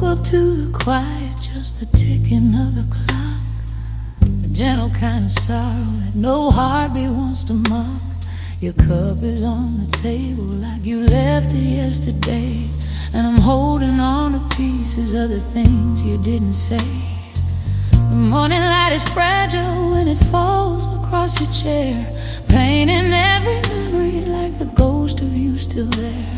up to the quiet, just the ticking of the clock. A gentle kind of sorrow that no heartbeat wants to mock. Your cup is on the table like you left it yesterday, and I'm holding on to pieces of the things you didn't say. The morning light is fragile when it falls across your chair, painting every memory like the ghost of you still there.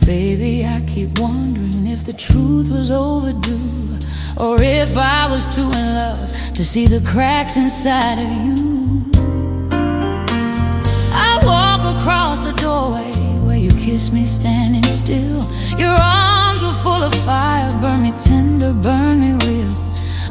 Baby, I keep wondering if the truth was overdue, or if I was too in love to see the cracks inside of you. I walk across the doorway where you kissed me standing still. Your arms were full of fire, burn me tender, burn me real.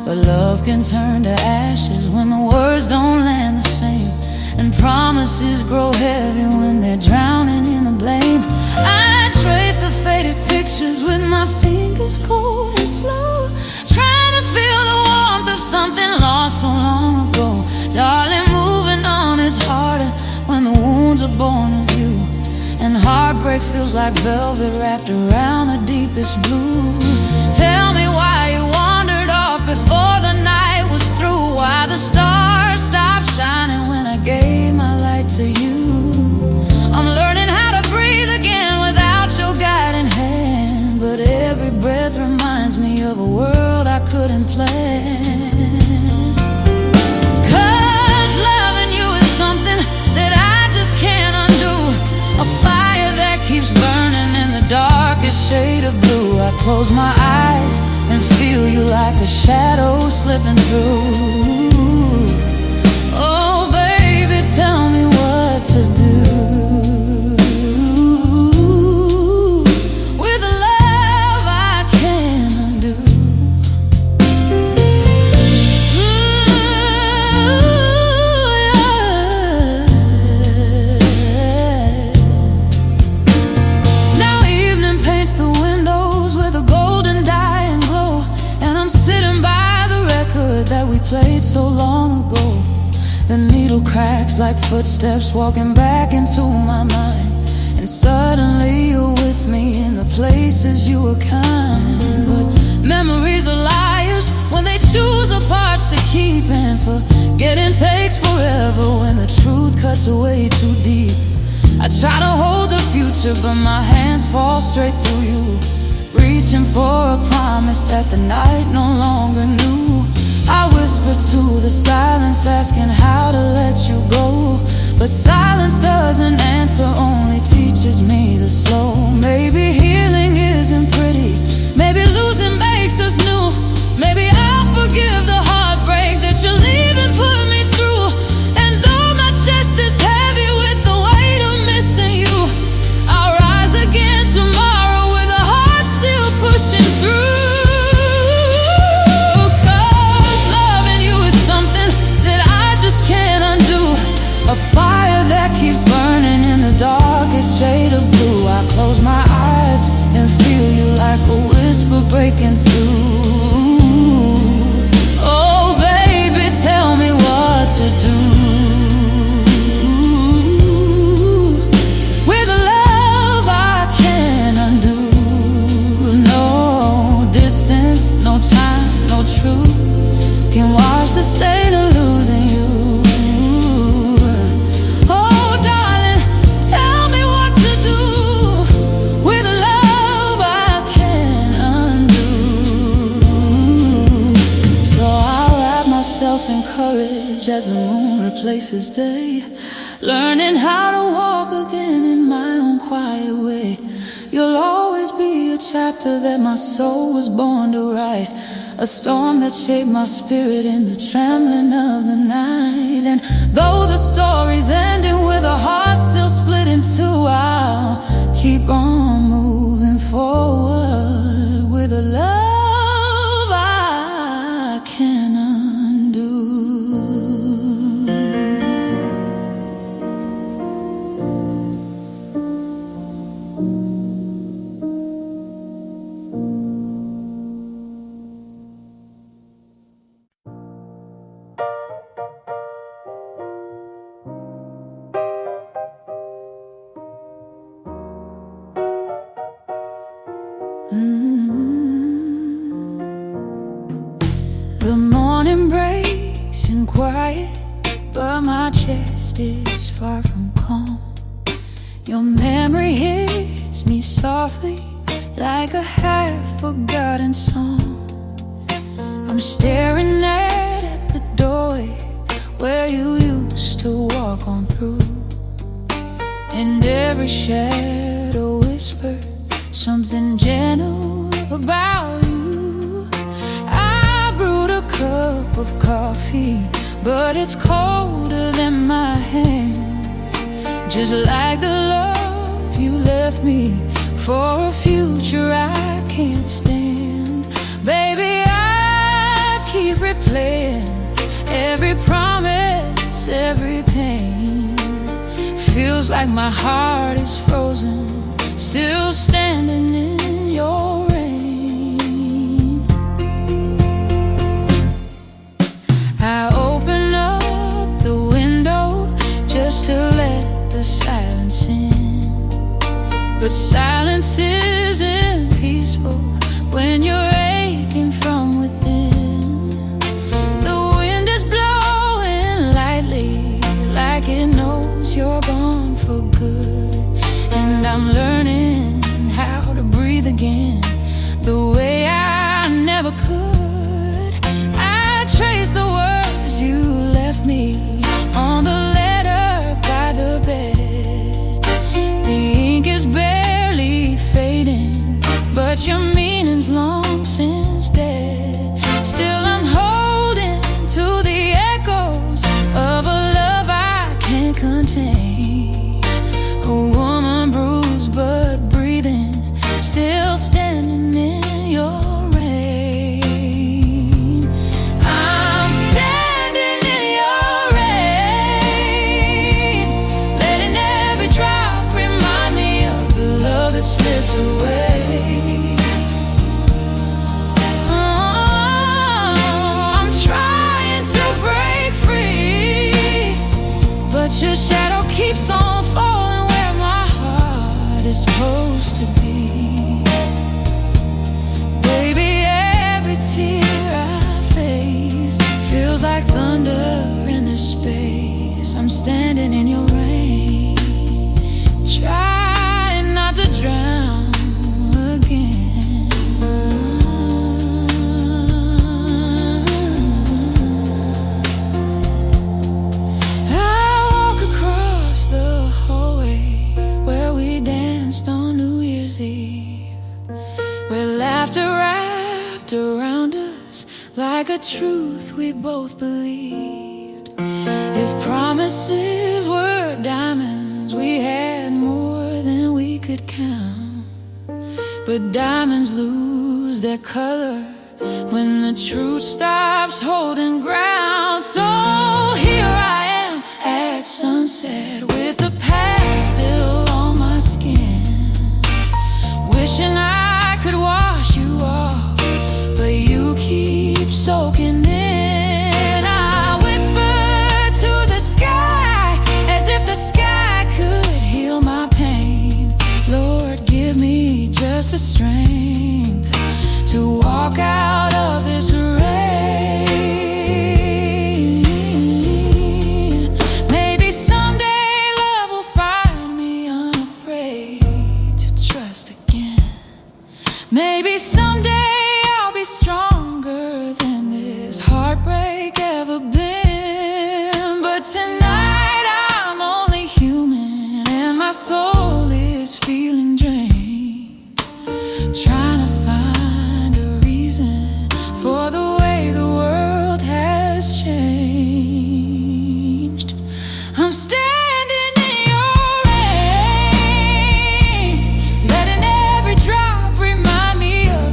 But love can turn to ashes when the words don't land the same, and promises grow heavy when they're drowning in the blame. I trace the faded pictures with my fingers cold and slow, trying to feel the warmth of something lost so long ago. Darling, moving on is harder when the wounds are born of you, and heartbreak feels like velvet wrapped around the deepest blue. Tell me why you wandered off before the night was through, why the stars stopped shining when I gave my light to you. I'm learning how to breathe again without your guiding hand, but every breath reminds me of a world I couldn't plan. 'Cause loving you is something that I just can't undo, a fire that keeps burning in the darkest shade of blue. I close my eyes and feel you like a shadow slipping through. Oh baby, tell me what to do with the love I can't undo. Now evening paints the windows with a golden dye and glow, and I'm sitting by the record that we played so long ago. The needle cracks like footsteps walking back into my mind, and suddenly you're with me in the places you were kind. But memories are liars when they choose the parts to keep, and forgetting takes forever when the truth cuts away too deep. I try to hold the future, but my hands fall straight through you, reaching for a promise that the night no longer knew. I whisper to the silence, asking how to let you go, but silence doesn't answer, only teaches me the slow. Maybe healing isn't pretty, maybe losing makes us new. Maybe I'll forgive the heartbreak that you leave and put me through. And though my chest is heavy with the weight of missing you, I'll rise again tomorrow with a heart still pushing through. Can't undo, a fire that keeps burning in the darkest shade of blue. I close my eyes and feel you like a whisper breaking through. Oh baby, tell me what to do with a love I can't undo. No distance, no time, no truth can wash the stain of losing you. In courage as the moon replaces day, learning how to walk again in my own quiet way. You'll always be a chapter that my soul was born to write, a storm that shaped my spirit in the trembling of the night. And though the story's ending with a heart still split in two, I'll keep on moving forward with a love I can undo. quiet, but my chest is far from calm. Your memory hits me softly like a half-forgotten song. I'm staring at the doorway where you used to walk on through, and every shadow whispers something gentle about you. I brewed a cup of coffee, but it's colder than my hands, just like the love you left me for a future I can't stand. Baby, I keep replaying every promise, every pain. Feels like my heart is frozen, still standing in your rain. I open up the window just to let the silence in, but silence isn't peaceful when you're aching from within. The wind is blowing lightly, like it knows you're gone for good, and I'm learning how to breathe again the way I never could. I trace the words you left me on the letter by the bed. The ink is barely fading, but your meaning's long since dead. Still I'm holding to the echoes of a love I can't contain. A woman bruised but breathing, still standing in your rain. I'm standing in your rain, letting every drop remind me of the love that slipped away. I'm trying to break free, but your shadow keeps on falling where my heart is supposed to be. Baby, every tear I face feels like thunder in this space. I'm standing in your rain, trying not to drown again. I walk across the hallway where we danced on New Year's Eve, where laughter wrapped around us like a truth we both believed. If promises were diamonds, we had more than we could count. But diamonds lose their color when the truth stops holding ground. So here I am at sunset with the past still on my skin, wishing I could wash you off, but you keep soaking in. I whisper to the sky as if the sky could heal my pain. Lord, give me just the strength to walk out of this rain. Maybe someday love will find me unafraid to trust again. Maybe someday I'll be stronger than this heartbreak ever been. But tonight I'm only human, and my soul is feeling drained, trying to find a reason for the way the world has changed. I'm standing in your rain, letting every drop remind me of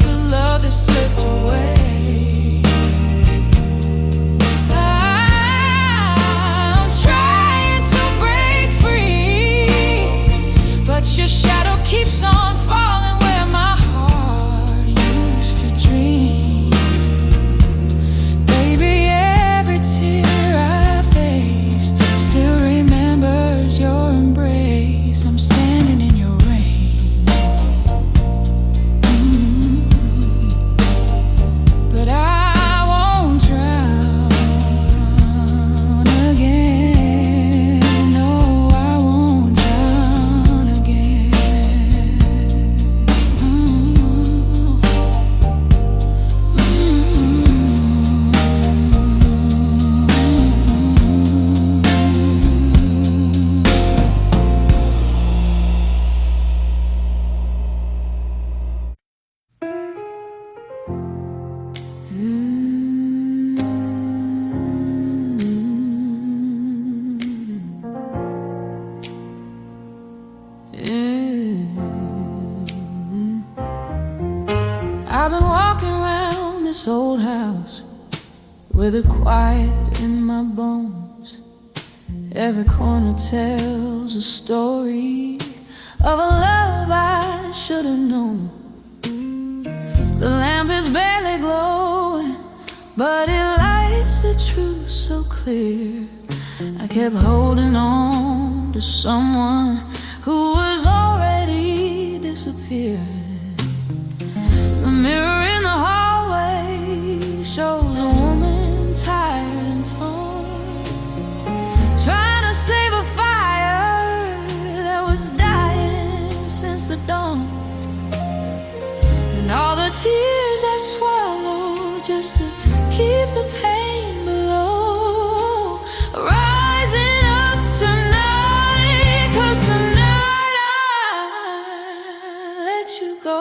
I've been walking around this old house with a quiet in my bones. Every corner tells a story of a love I should have known. The lamp is barely glowing, but it lights the truth so clear. I kept holding on to someone who was already disappeared. The mirror in the hallway shows a woman tired and torn, trying to save a fire that was dying since the dawn. And all the tears I swallowed just to keep the pain below, rising up tonight, 'cause tonight I let you go.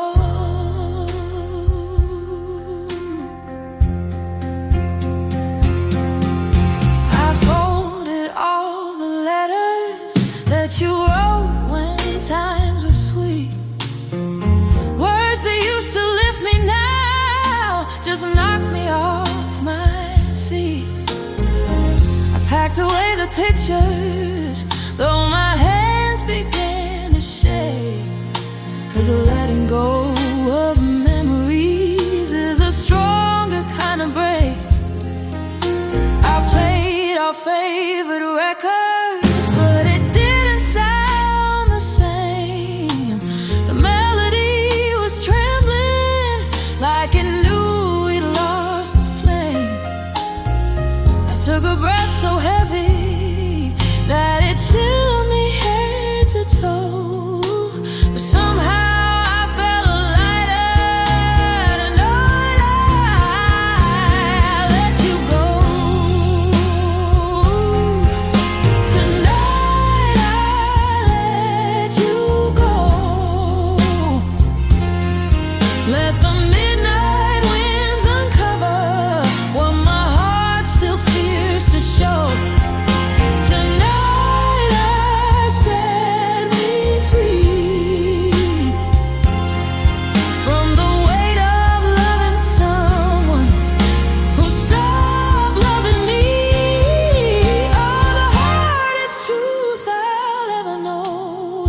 I folded all the letters that you wrote when times were sweet. Words that used to lift me now just knock me off my feet. I packed away the pictures, though my hands began to shake, 'cause letting go of memories is a stronger kind of break. I played our favorite record, but it didn't sound the same. The melody was trembling like it knew we'd lost the flame. I took a breath so heavy that it chilled me head to toe, but somehow I felt lighter. Tonight I let you go. Tonight I let you go. Let the midnight winds uncover what my heart still fears to show. Tonight I set me free from the weight of loving someone who stopped loving me. Oh, the hardest truth I'll ever know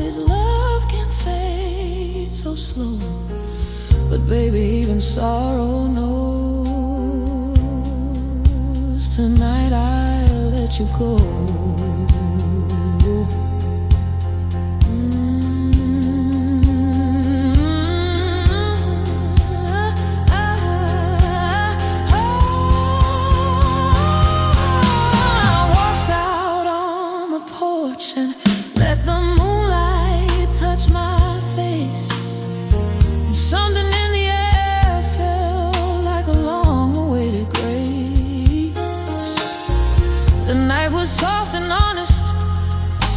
is love can fade so slow. But baby, even sorrow knows. Tonight I let you go. I walked out on the porch and let the moonlight touch my face. And something in the air felt like a long-awaited grace. The night was soft and honest,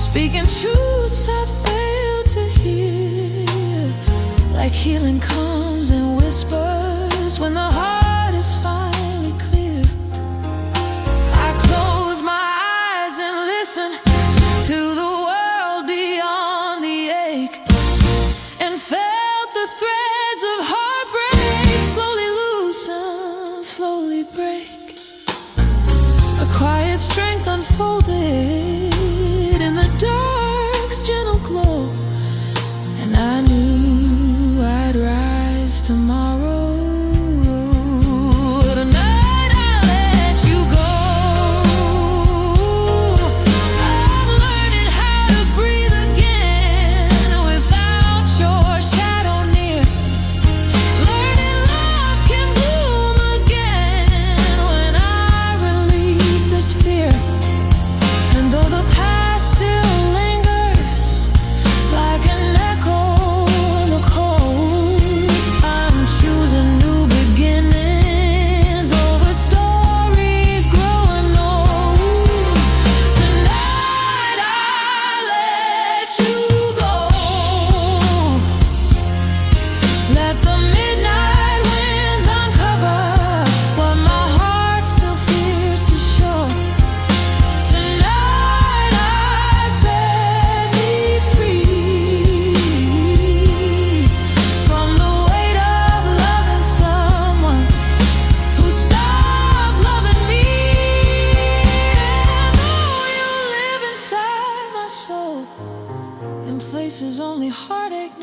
speaking truths I failed to hear. Like healing comes in whispers when the heart is finally clear. I closed my eyes and listened to the world beyond the ache, and felt the threads of heartbreak slowly loosen, slowly break. A quiet strength unfolded in the dark's gentle glow, and I knew I'd rise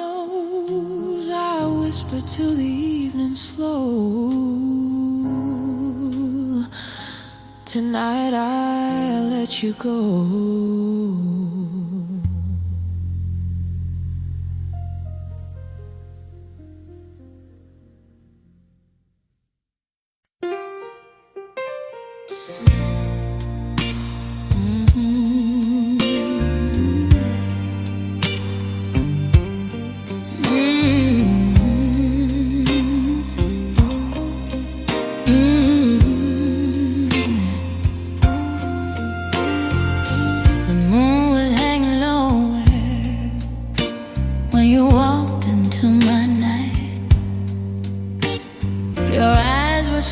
knows, I whisper to the evening slow, tonight I'll let you go.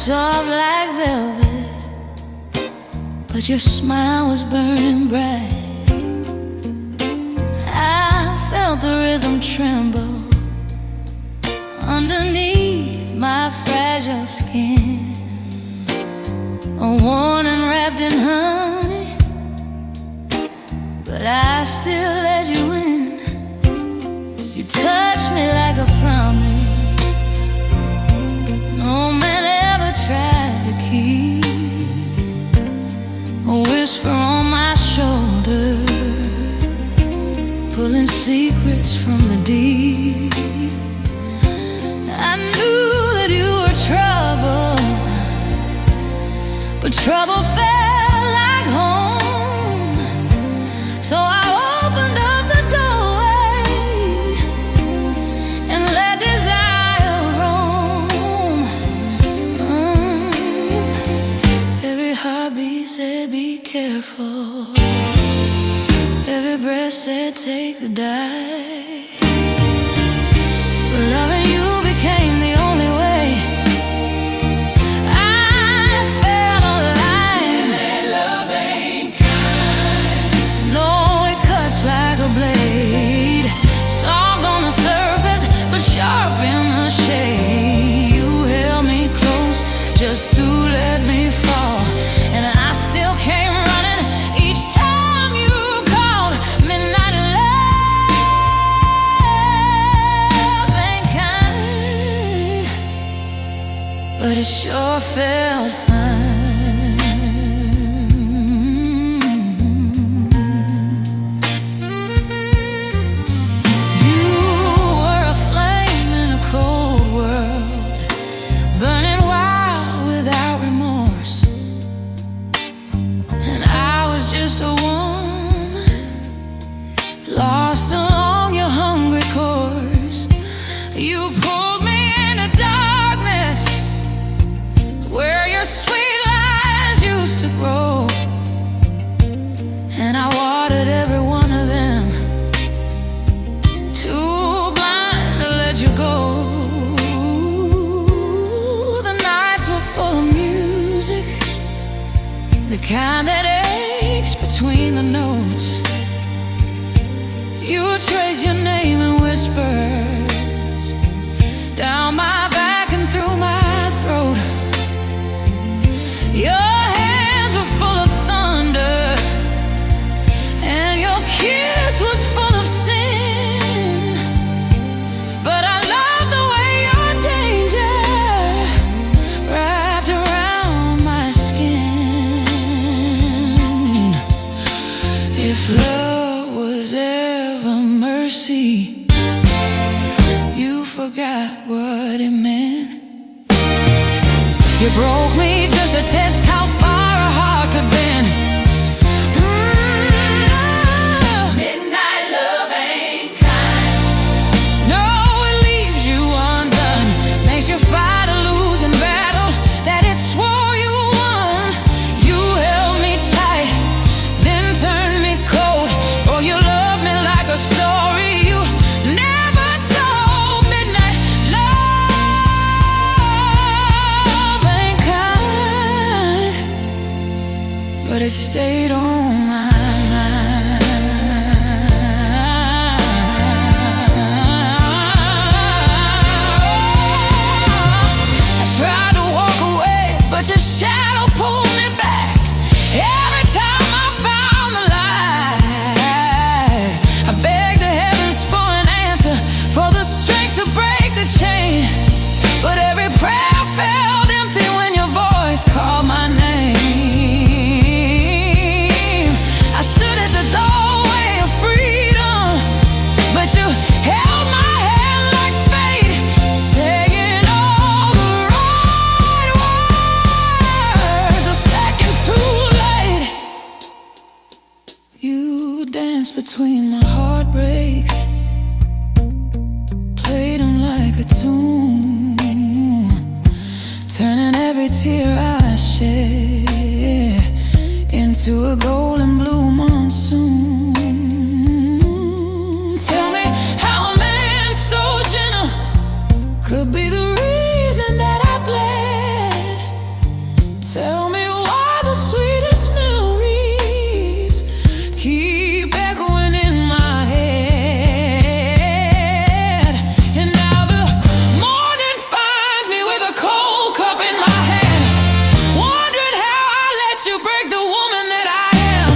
Soft like velvet, but your smile was burning bright. I felt the rhythm tremble underneath my fragile skin. A warning wrapped in honey, but I still let you in. You touched me like a promise no man ever tried to keep. A whisper on my shoulder, pulling secrets from the deep. I knew that you were trouble, but trouble felt like home. So I opened up the doorway and let desire roam. Every heartbeat said be careful, every breath said take the dive. But loving you became the only way I felt alive. That love ain't kind. No, it cuts like a blade, soft on the surface but sharp in the shade. You held me close just to let me fall, and I still came running each time you called. Midnight love ain't kind, but it sure felt fine. You were a flame in a cold world, burning wild without remorse. And I was just a woman lost along your hungry course. You pulled me into darkness where your sweet lies used to grow, and I watered every one of them, too blind to let you go. The nights were full of music, the kind that aches between the notes. You trace your name in whispers down my back and through my throat. Your hands were full of thunder, and your kiss was full of sin. But I love the way your danger wrapped around my skin. If love was ever mercy, you forgot what it meant. You broke me just to test how far a heart could bend. Midnight love ain't kind. No, it leaves you undone, makes you fight a losing battle that it swore you won. You held me tight, then turned me cold. Oh, you loved me like a story you never told. Midnight love ain't kind, but it stayed on my mind. I tried to walk away, but your shadow pulled me back. Every time I found the light, I begged the heavens for an answer, for the the chain, but every prayer felt empty when your voice called my name. I stood at the doorway of freedom, but you held my hand like fate, saying all the right words a second too late. You danced between my heartbreaks, played them like a tune, turning every tear I shed into a golden blue monsoon. Tell me how a man so gentle could be the reason that I bled. Tell me why the sweetest memories keep echoing in my head. And now the morning finds me with a cold cup in my hand, wondering how I let you break the woman that I am.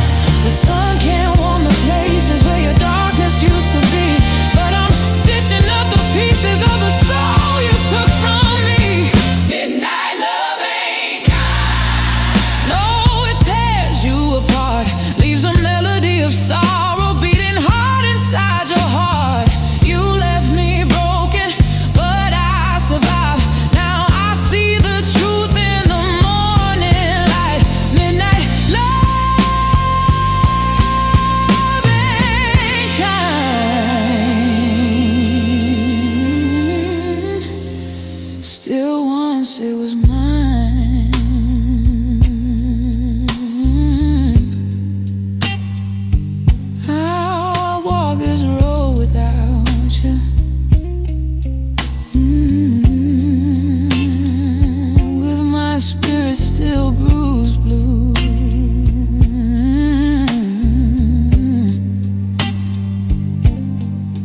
The sun can't warm the places where your darkness used to be, but I'm stitching up the pieces of the soul you took from me. Midnight love ain't kind. No, it tears you apart, leaves a melody of sorrow beating hard inside your heart. You left me broken, but I survived. Now I see the truth in the morning light. Midnight love ain't kind. Still once it was mine. I'll walk this road without you. With my spirit still bruised blue.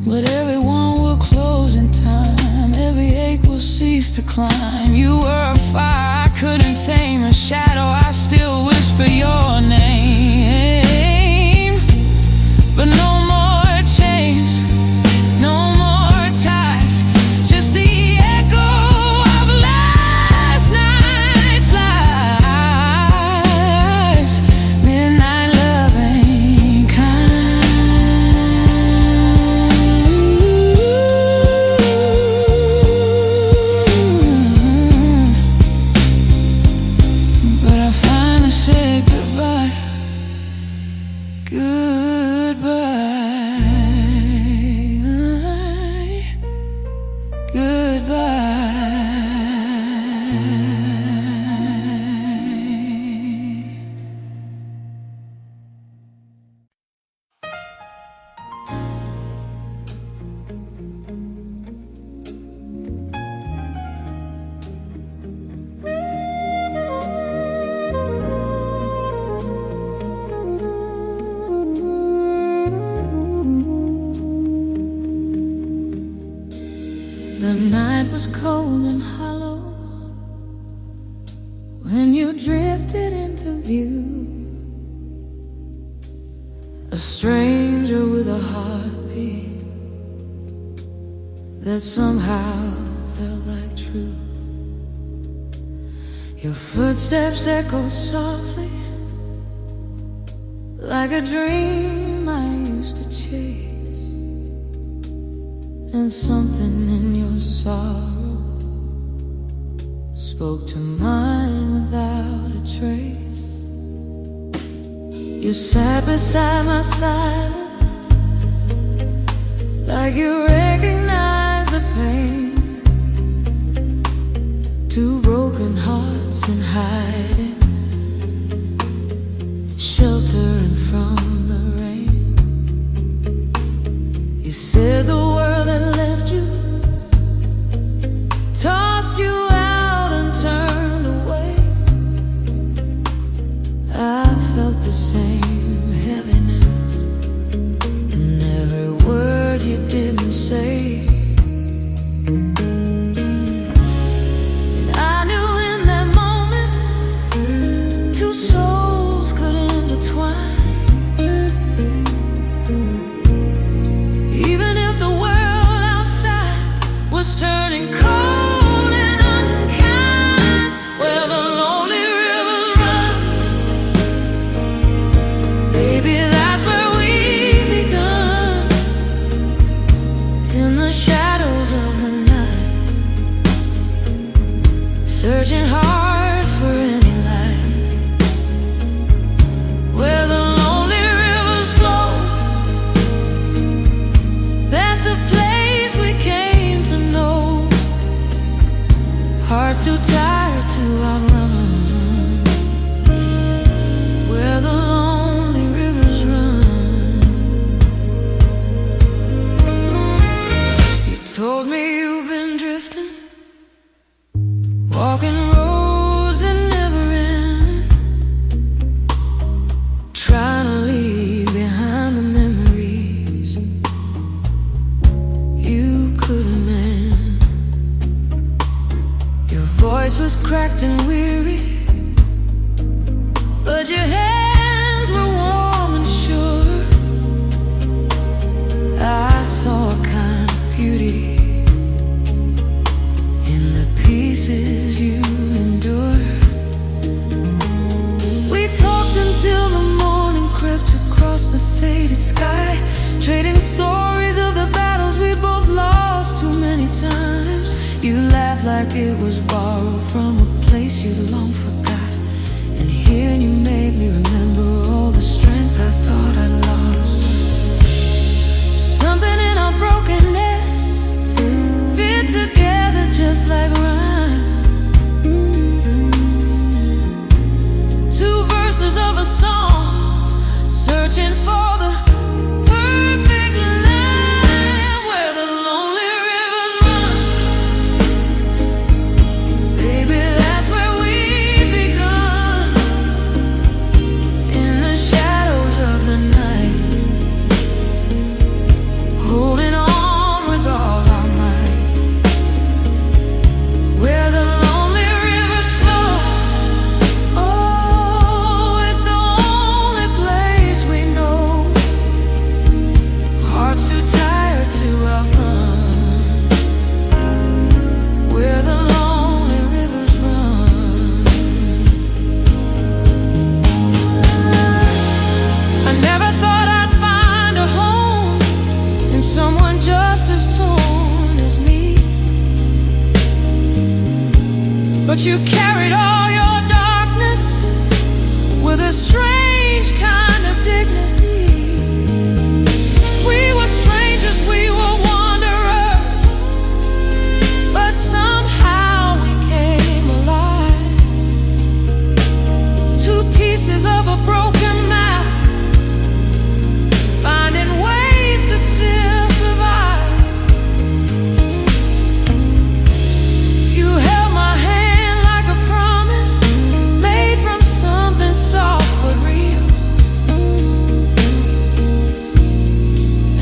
But everyone will close in time, every ache will cease to climb. You were a fire I couldn't tame, a shadow I still whisper your name. But no more chains, no more ties, just the echo of last night's lies. Midnight love ain't kind. But I finally said goodbye, goodbye, goodbye. The night was cold and hollow when you drifted into view, a stranger with a heartbeat that somehow felt like true. Your footsteps echoed softly like a dream I used to chase, and something in your sorrow spoke to mine without a trace. You sat beside my silence like you recognized the pain. Two broken hearts in hiding, sheltering from the rain. You said the world had left you, tossed you out and turned away. I felt the same heaviness in every word you didn't say. And I knew in that moment two souls could intertwine. Even if the world outside was turning walking roads that never end, trying to leave behind the memories you couldn't mend. Your voice was cracked and weary, but your hands were warm and sure. I saw a kind of beauty in the pieces you endure. We talked until the morning crept across the faded sky, trading stories of the battles we both lost too many times. You laughed like it was borrowed from a place you long forgot, and hearing you made me remember all the strength I thought I'd lost. Something in our brokenness fit together just like rhyme. Two verses of a song, searching for the perfect line. Where the lonely rivers run, baby, that's where we begun. In the shadows of the night, holding on with all our might. Where the lonely rivers flow, oh, it's the only place we know. Hearts too tired to outrun, where the lonely rivers run. I never thought I'd find a home in someone just as torn as me, but you carried all your darkness with a strange kind of dignity. We were strangers, we were wanderers, but somehow we came alive. Two pieces of a broken map, finding ways to still survive. You held my hand like a promise, made from something soft but real.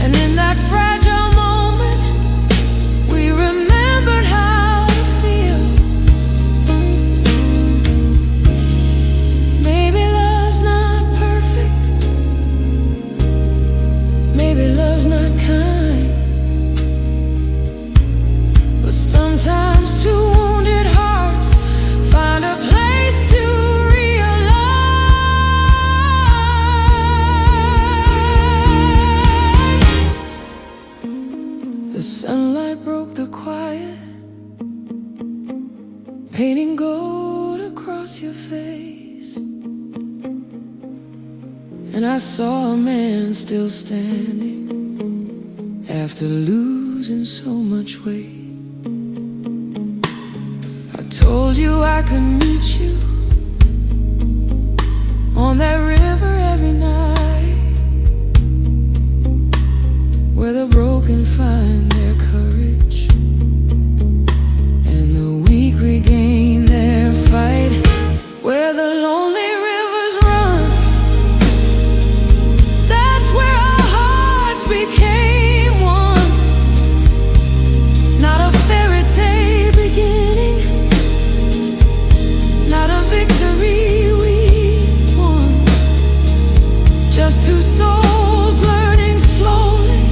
And in that fragile moment, we remembered how to feel. Maybe love's not perfect, maybe love's not kind, but sometimes two wounded hearts find a place to realign. The sunlight broke the quiet, painting gold across your face, and I saw a man still standing after losing so much weight. I told you I could meet you on that river every night, where the broken find their courage and the weak regain their fight. Where the lonely rivers run, that's where our hearts became one. Not a fairy tale beginning, not a victory we won, just two souls learning slowly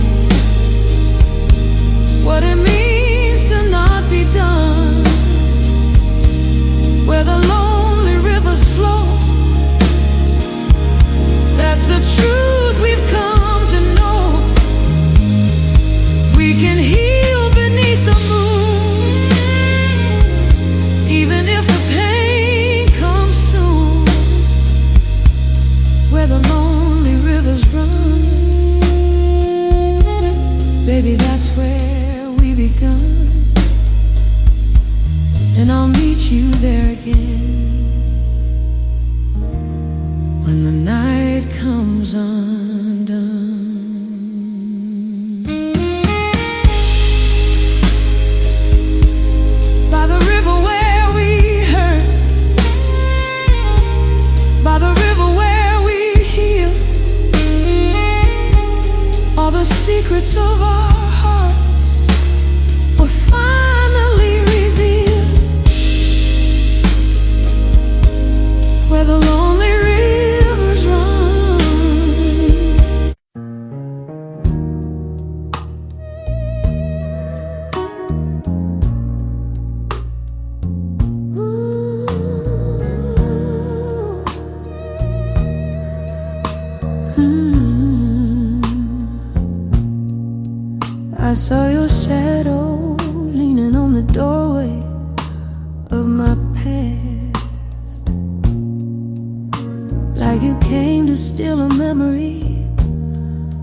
to steal a memory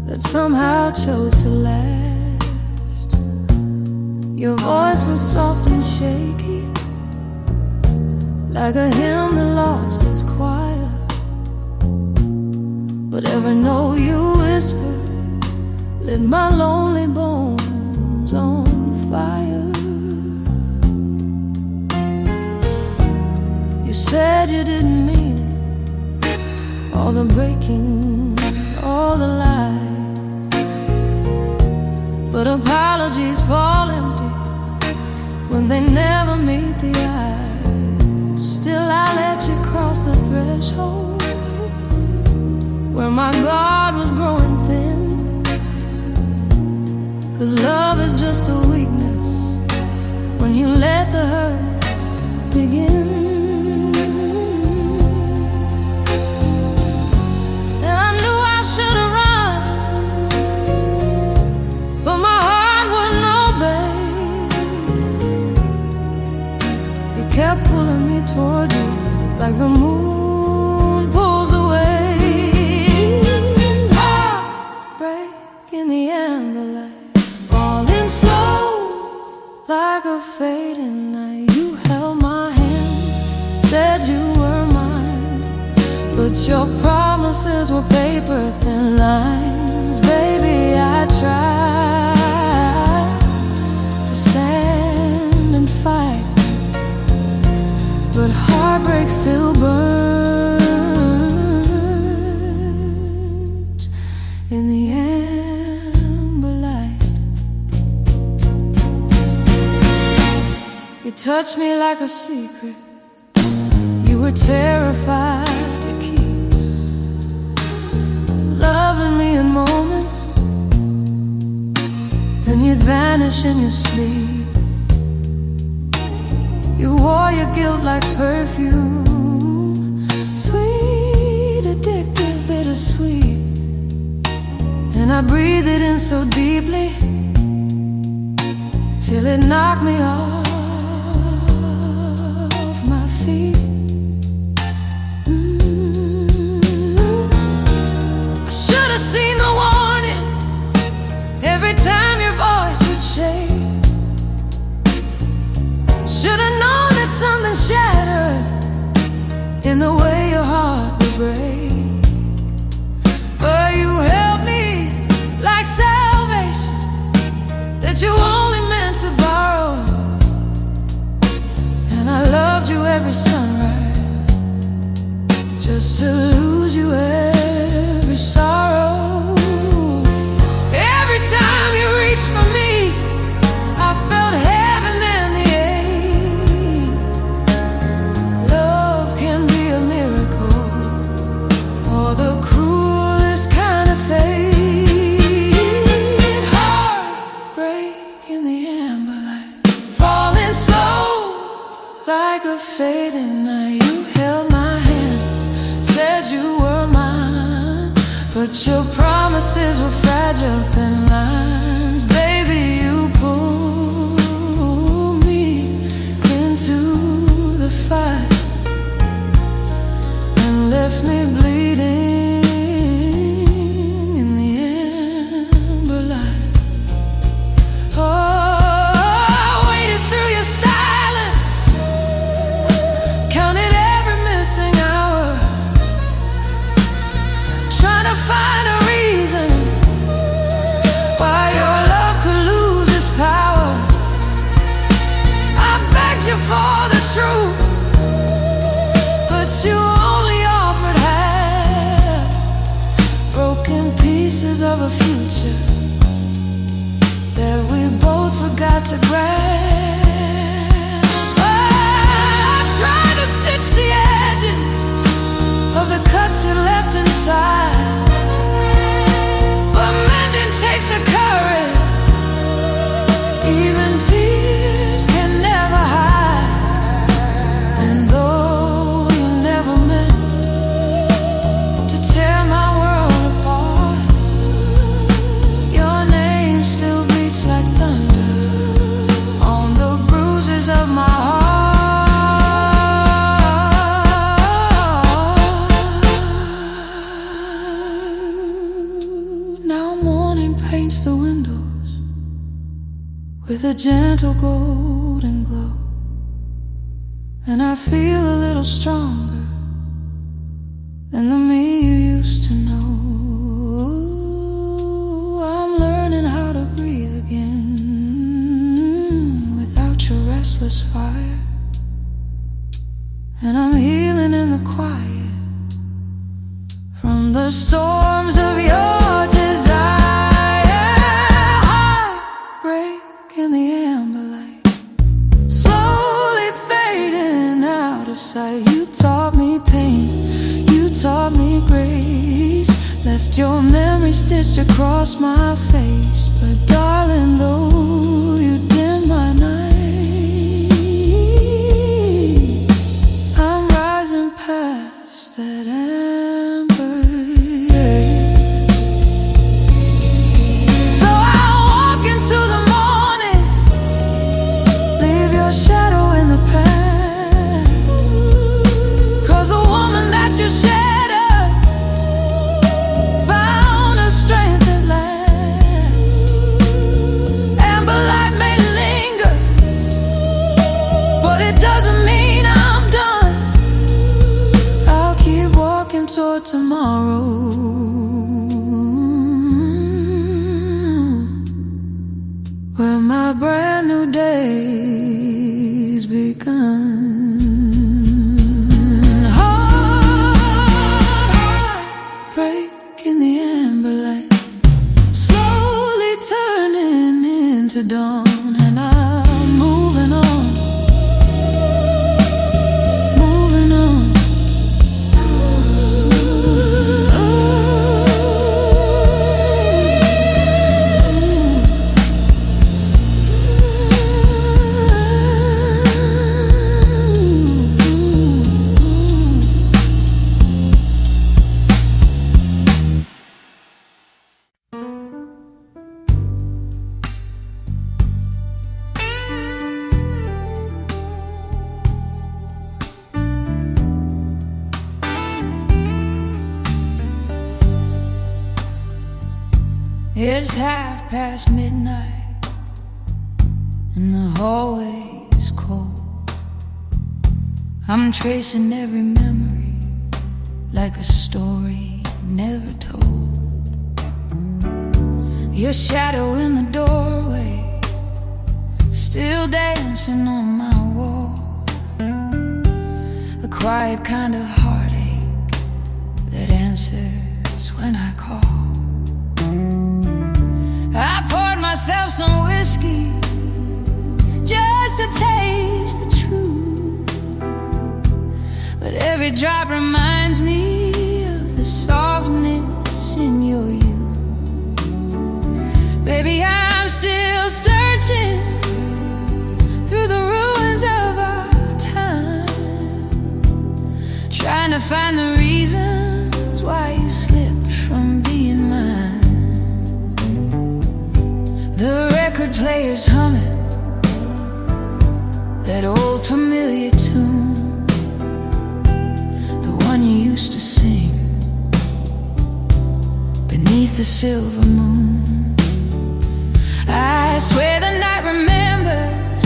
that somehow chose to last. Your voice was soft and shaky, like a hymn that lost its choir. But every note you whispered lit my lonely bones on fire. You said you didn't mean it, all the breaking, all the lies. But apologies fall empty when they never meet the eye. Still I let you cross the threshold where my guard was growing thin. 'Cause love is just a weakness when you let the hurt begin. And I knew I should have run, but my heart wouldn't obey. It kept pulling me toward you like the moon pulls away. Heartbreak in the amber light, falling slow like a fading night. You held my hands, said you were mine, but your promises were paper thin lines. Baby, I tried to stand and fight, but heartbreak still burns in the amber light. You touched me like a secret you were terrified to keep, loving me in moments, then you'd vanish in your sleep. You wore your guilt like perfume, sweet, addictive, bittersweet. And I breathed it in so deeply till it knocked me off my feet. I should have seen the warning every time your voice would shake. Should have known that something shattered in the way your heart would break. But you held me like salvation that you only meant to borrow. And I loved you every sunrise just to lose you every sorrow. Every time you reached for me, I felt heaven in the air. Love can be a miracle or the cruelest kind of fate. Heartbreak in the amber light, falling slow like a fading night. You held my hands, said you were mine, but your promises were fragile thin lines. Baby, you pulled me into the fight and left me bleeding in the amber light. Oh, I waited through your silence, counted every missing hour, trying to find a reason why your love could lose its power. I begged you for the truth, but you only offered half, broken pieces of a future that we both forgot to grasp. I tried to stitch the edges of the cuts you left inside, but mending takes a courage even tears can never hide. And though you never meant to tear my world apart, your name still beats like thunder a gentle golden glow, and I feel a little stronger than the me you used to know. I'm learning how to breathe again without your restless fire, and I'm healing in the quiet from the storms of your desire. Heartbreak in the amber light, slowly fading out of sight. You taught me pain, you taught me grace, left your memory stitched across my face. But darling, though you dim my night, I'm rising past that amber. So I'll walk into the morning, leave your shadow in the past, 'cause the woman that you shattered found a strength at last. Amber light may linger, but it doesn't mean I'm done. I'll keep walking toward tomorrow, where my brand new day's begun. Heartbreak in the amber light, slowly turning into dawn, and I'm moving on, moving on. It's midnight, and the hallway's cold. I'm tracing every memory like a story never told. Your shadow in the doorway, still dancing on my wall. A quiet kind of heartache that answers when I call. I poured myself some whiskey just to taste the truth, but every drop reminds me of the softness in your youth. Baby, I'm still searching through the ruins of our time, trying to find the reasons why you slipped from being mine. The record player's humming that old familiar tune, the one you used to sing beneath the silver moon. I swear the night remembers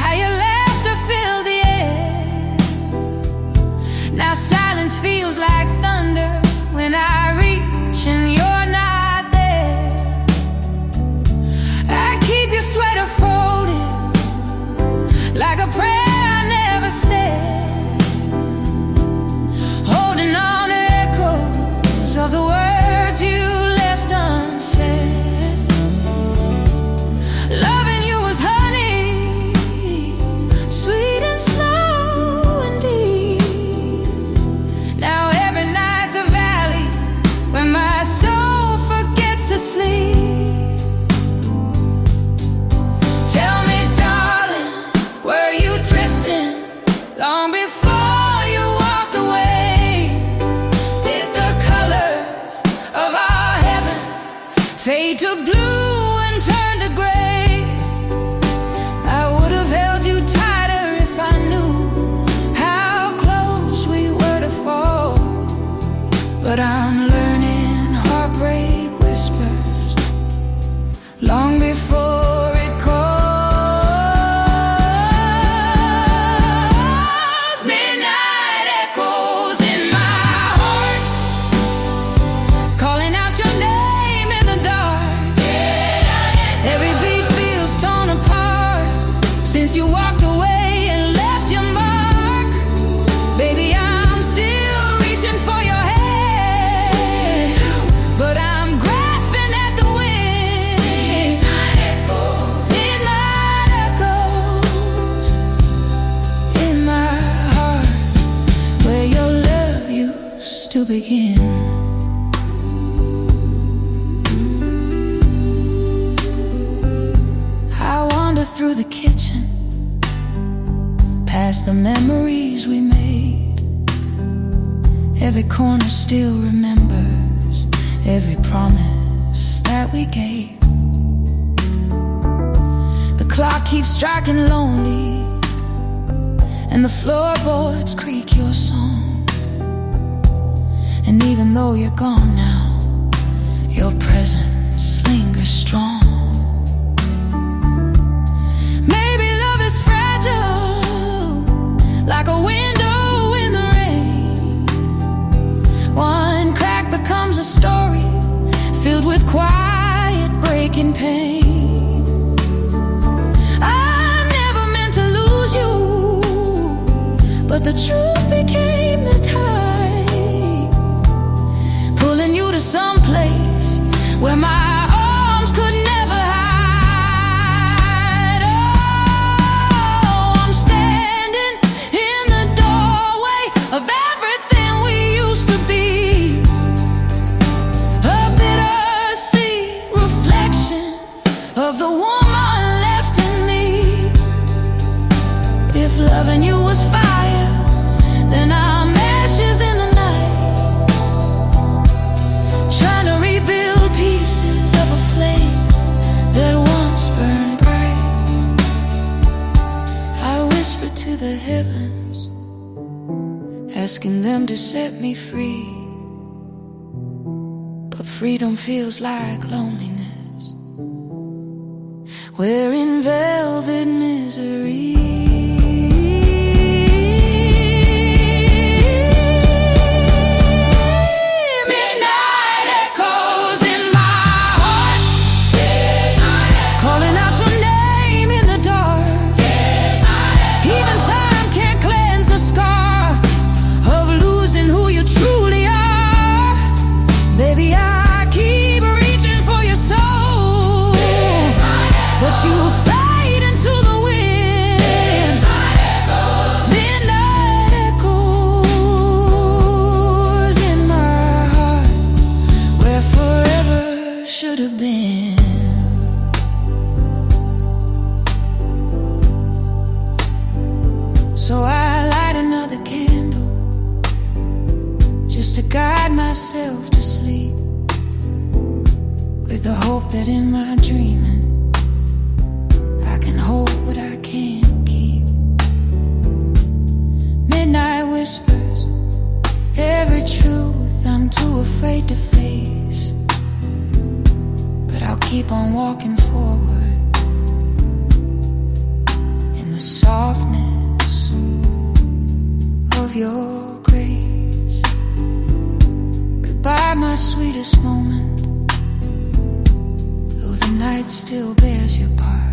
how your laughter filled the air. Now silence feels like thunder when I reach and you're not there. I keep your sweater folded like a prayer I never said, holding on to echoes of the words you left unsaid. Loving you was honey, sweet and slow and deep. Now every night's a valley where my soul forgets to sleep. Tell me, darling, were you drifting long before you walked away? Did the colors Since you walked away and left your mark, baby, I'm still reaching for your hand, but I'm grasping at the wind. Midnight echoes in my heart, where your love used to begin. Through the kitchen, past the memories we made. Every corner still remembers every promise that we gave. The clock keeps striking lonely, and the floorboards creak your song. And even though you're gone now, your presence lingers strong. Like a window in the rain, one crack becomes a story filled with quiet breaking pain. I never meant to lose you, but the truth became the tide, pulling you to some place where my arms could never hide. Of everything we used to be, a bittersweet reflection of the woman left in me. If loving you was fire, then I'm ashes in the night, trying to rebuild pieces of a flame that once burned bright. I whispered to the heavens, asking them to set me free, but freedom feels like loneliness. We're in velvet misery. Midnight echoes in my heart, calling out your name in the dark. Even time can't cleanse the scar of losing who you truly are. Baby, I keep reaching for your soul, but you fade into the wind. Midnight echoes in my heart, where forever should have been. So I light another candle just to guide myself to sleep, with the hope that in my dreaming I can hold what I can't keep. Midnight whispers every truth I'm too afraid to face, but I'll keep on walking forward in the softness of your grace. Goodbye, my sweetest moment, though the night still bears your part.